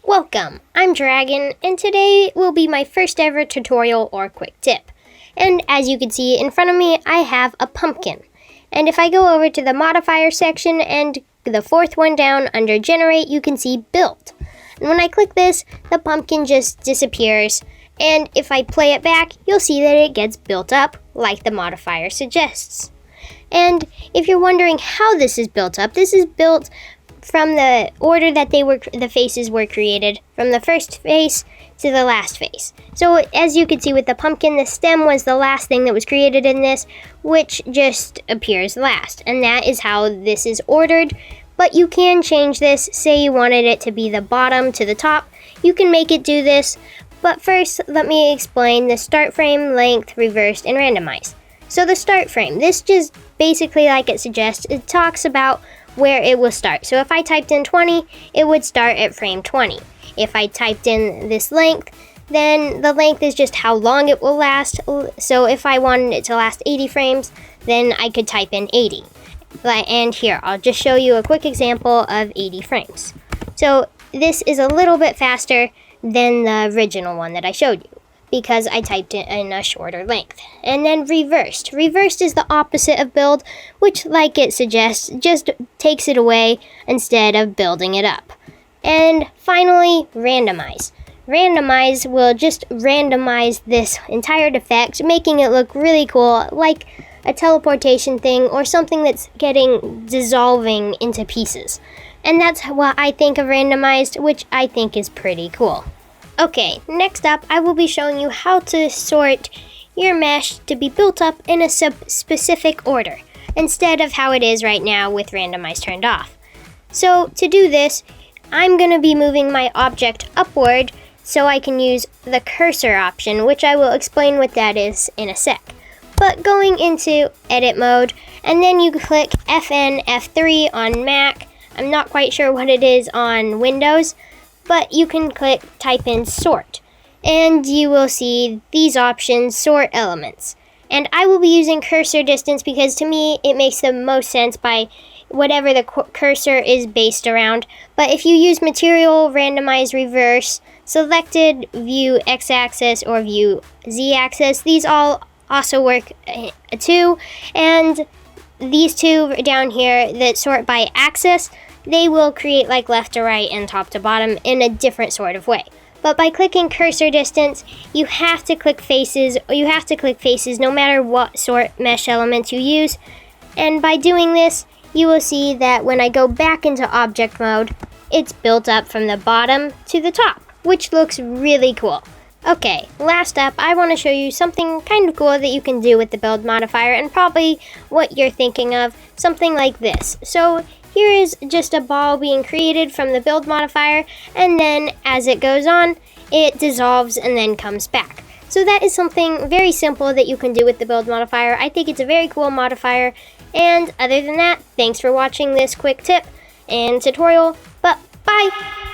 Welcome, I'm Dragon, and today will be my first ever tutorial or quick tip. And as you can see in front of me, I have a pumpkin. And if I go over to the modifier section and the fourth one down under generate, you can see build. And when I click this, the pumpkin just disappears. And if I play it back, you'll see that it gets built up like the modifier suggests. And if you're wondering how this is built up, this is built from the order that the faces were created, from the first face to the last face. So as you can see with the pumpkin, the stem was the last thing that was created in this, which just appears last. And that is how this is ordered. But you can change this. Say you wanted it to be the bottom to the top, you can make it do this. But first, let me explain the start frame, length, reversed, and randomized. So the start frame, this just basically, like it suggests, it talks about where it will start. So if I typed in 20, it would start at frame 20. If I typed in this length, then the length is just how long it will last. So if I wanted it to last 80 frames, then I could type in 80. And here, I'll just show you a quick example of 80 frames. So this is a little bit faster than the original one that I showed you, because I typed it in a shorter length. And then reversed. Reversed is the opposite of build, which, like it suggests, just takes it away instead of building it up. And finally, randomize. Randomize will just randomize this entire effect, making it look really cool, like a teleportation thing or something that's dissolving into pieces. And that's what I think of randomized, which I think is pretty cool. Okay, next up, I will be showing you how to sort your mesh to be built up in a specific order, instead of how it is right now with randomize turned off. So to do this, I'm going to be moving my object upward so I can use the cursor option, which I will explain what that is in a sec. But going into edit mode, and then you click FN F3 on Mac. I'm not quite sure what it is on Windows, but you can type in sort, and you will see these options, sort elements. And I will be using cursor distance because to me it makes the most sense by whatever the cursor is based around. But if you use material, randomize, reverse, selected, view x-axis, or view z-axis, these all also work too. And these two down here that sort by axis, they will create like left to right and top to bottom in a different sort of way. But by clicking cursor distance, you have to click faces, no matter what sort mesh elements you use. And by doing this, you will see that when I go back into object mode, it's built up from the bottom to the top, which looks really cool. Okay, last up, I want to show you something kind of cool that you can do with the build modifier, and probably what you're thinking of, something like this. So here is just a ball being created from the build modifier, and then as it goes on, it dissolves and then comes back. So that is something very simple that you can do with the build modifier. I think it's a very cool modifier, and other than that, thanks for watching this quick tip and tutorial, but bye!